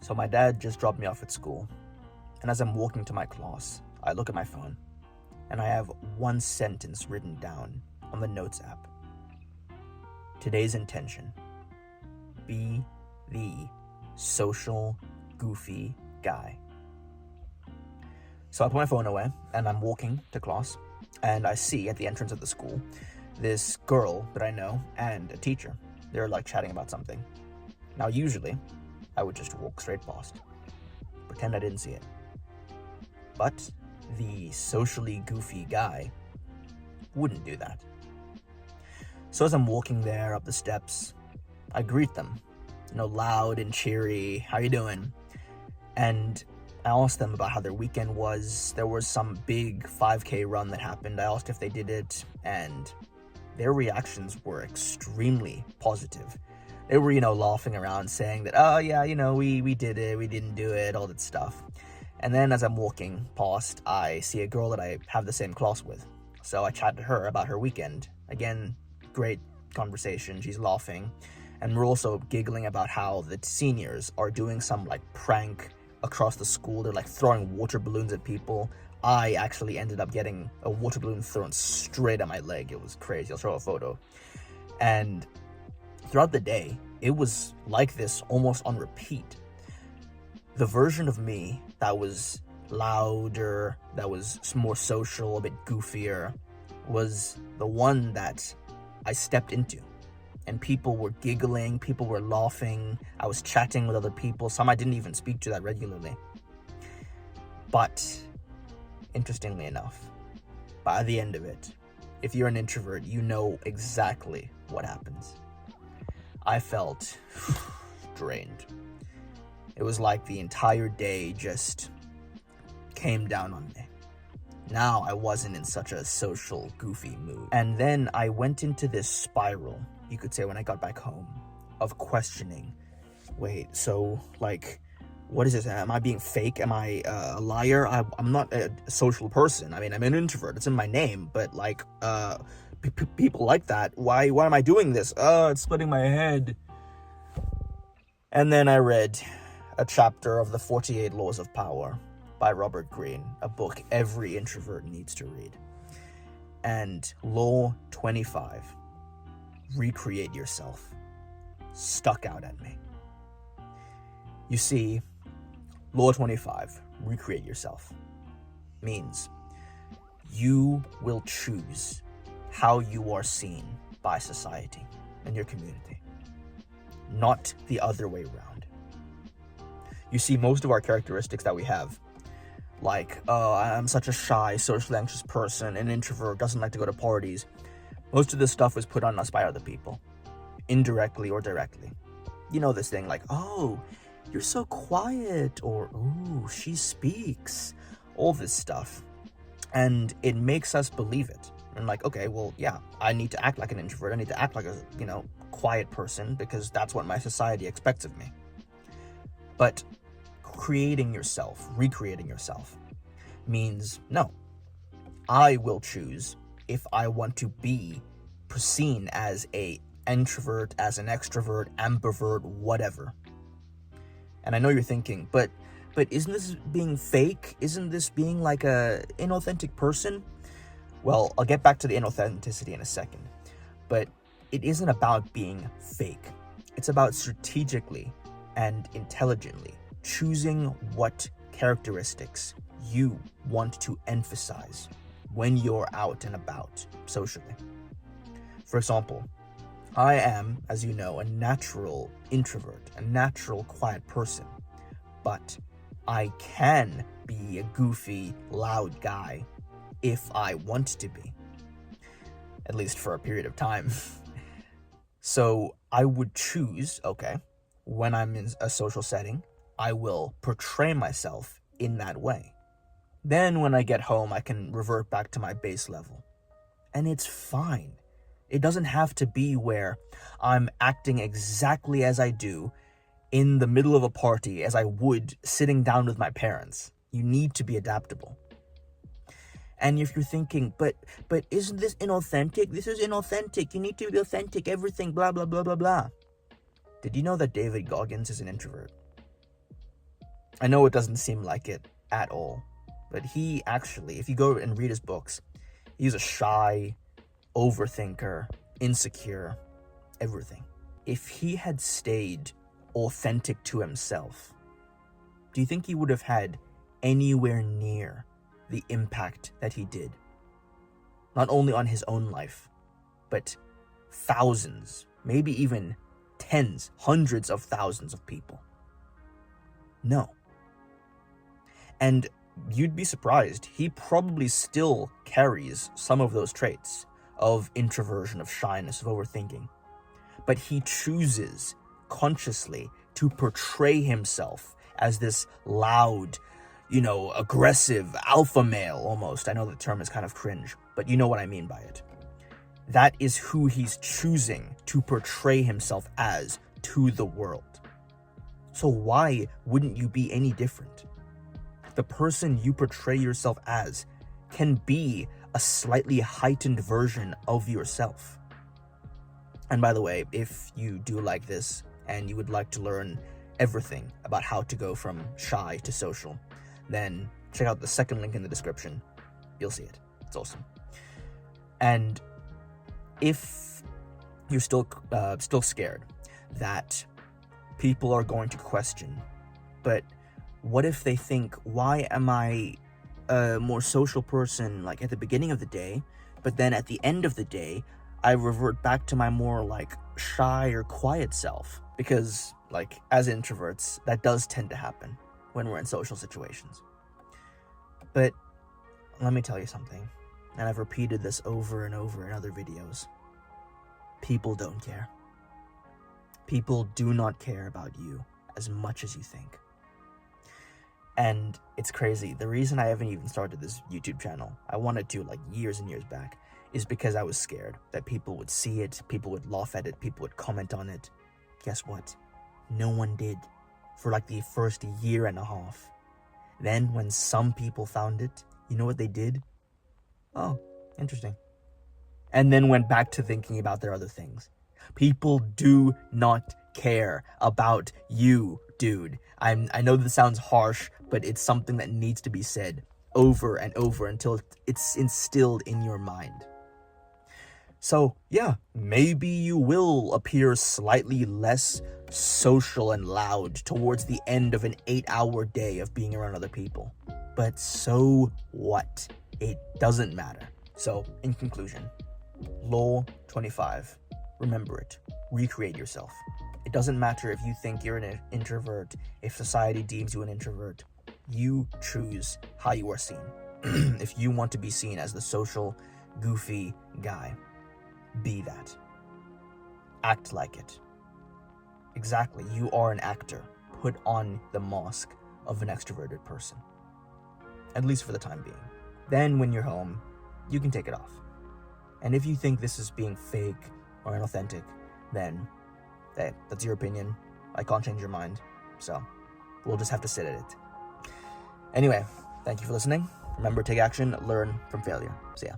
So my dad just dropped me off at school, and as I'm walking to my class, I look at my phone, and I have one sentence written down on the Notes app. Today's intention: be the social, goofy guy. So I put my phone away, and I'm walking to class, and I see at the entrance of the school this girl that I know and a teacher. They're like chatting about something. Now usually, I would just walk straight past, pretend I didn't see it. But the socially goofy guy wouldn't do that. So as I'm walking there up the steps, I greet them, loud and cheery, "How you doing?" And I asked them about how their weekend was. There was some big 5K run that happened. I asked if they did it, and their reactions were extremely positive. They were, laughing around, saying that, "Oh yeah, we did it, we didn't do it," all that stuff. And then as I'm walking past, I see a girl that I have the same class with. So I chat to her about her weekend. Again, great conversation. She's laughing. And we're also giggling about how the seniors are doing some prank across the school. They're throwing water balloons at people. I actually ended up getting a water balloon thrown straight at my leg. It was crazy. I'll show a photo. And throughout the day, it was like this almost on repeat. The version of me that was louder, that was more social, a bit goofier, was the one that I stepped into. And people were giggling, people were laughing, I was chatting with other people, some I didn't even speak to that regularly. But, interestingly enough, by the end of it, if you're an introvert, you know exactly what happens. I felt drained. It was like the entire day just came down on me. Now I wasn't in such a social, goofy mood. And then I went into this spiral, you could say, when I got back home, of questioning. Wait, so, what is this? Am I being fake? Am I a liar? I'm not a social person. I mean, I'm an introvert. It's in my name. But, people like that. Why am I doing this? It's splitting my head. And then I read a chapter of The 48 Laws of Power by Robert Greene, a book every introvert needs to read. And Law 25, recreate yourself, stuck out at me. You see, Law 25, recreate yourself, means you will choose how you are seen by society and your community, not the other way around. You see, most of our characteristics that we have, I'm such a shy, socially anxious person, an introvert, doesn't like to go to parties, most of this stuff was put on us by other people, indirectly or directly. This thing "Oh, you're so quiet," or "Ooh, she speaks," all this stuff. And it makes us believe it. And okay, well, yeah, I need to act like an introvert. I need to act like a, quiet person because that's what my society expects of me. But recreating yourself means, no, I will choose if I want to be seen as a introvert, as an extrovert, ambivert, whatever. And I know you're thinking, but isn't this being fake? Isn't this being like a inauthentic person? Well, I'll get back to the inauthenticity in a second. But it isn't about being fake. It's about strategically and intelligently choosing what characteristics you want to emphasize when you're out and about socially. For example, I am, as you know, a natural introvert, a natural quiet person, but I can be a goofy, loud guy if I want to be, at least for a period of time. So I would choose, when I'm in a social setting, I will portray myself in that way. Then when I get home, I can revert back to my base level. And it's fine. It doesn't have to be where I'm acting exactly as I do in the middle of a party as I would sitting down with my parents. You need to be adaptable. And if you're thinking, but isn't this inauthentic? This is inauthentic. You need to be authentic, everything, blah, blah, blah, blah, blah. Did you know that David Goggins is an introvert? I know it doesn't seem like it at all, but he actually, if you go and read his books, he's a shy, overthinker, insecure, everything. If he had stayed authentic to himself, do you think he would have had anywhere near the impact that he did? Not only on his own life, but thousands, maybe even tens, hundreds of thousands of people. No. And you'd be surprised, he probably still carries some of those traits of introversion, of shyness, of overthinking. But he chooses consciously to portray himself as this loud, aggressive alpha male almost. I know the term is kind of cringe, but you know what I mean by it. That is who he's choosing to portray himself as to the world. So why wouldn't you be any different? The person you portray yourself as can be a slightly heightened version of yourself. And by the way, if you do like this and you would like to learn everything about how to go from shy to social, then check out the second link in the description. You'll see it. It's awesome. And if you're still scared that people are going to question, but what if they think, why am I a more social person like at the beginning of the day, but then at the end of the day I revert back to my more like shy or quiet self? Because like as introverts, that does tend to happen when we're in social situations. But let me tell you something, and I've repeated this over and over in other videos. People don't care. People do not care about you as much as you think. And it's crazy. The reason I haven't even started this YouTube channel, I wanted to like years and years back, is because I was scared that people would see it, people would laugh at it, people would comment on it. Guess what? No one did for like the first year and a half. Then when some people found it, you know what they did? Oh, interesting. And then went back to thinking about their other things. People do not care about you, dude. I know this sounds harsh, but it's something that needs to be said over and over until it's instilled in your mind. So yeah, maybe you will appear slightly less social and loud towards the end of an 8-hour day of being around other people. But so what? It doesn't matter. So in conclusion, Law 25. Remember it. Recreate yourself. It doesn't matter if you think you're an introvert, if society deems you an introvert. You choose how you are seen. If you want to be seen as the social, goofy guy, be that. Act like it. Exactly, you are an actor. Put on the mask of an extroverted person. At least for the time being. Then when you're home, you can take it off. And if you think this is being fake or inauthentic, then hey, that's your opinion. I can't change your mind. So we'll just have to sit at it. Anyway, thank you for listening. Remember, take action, learn from failure. See ya.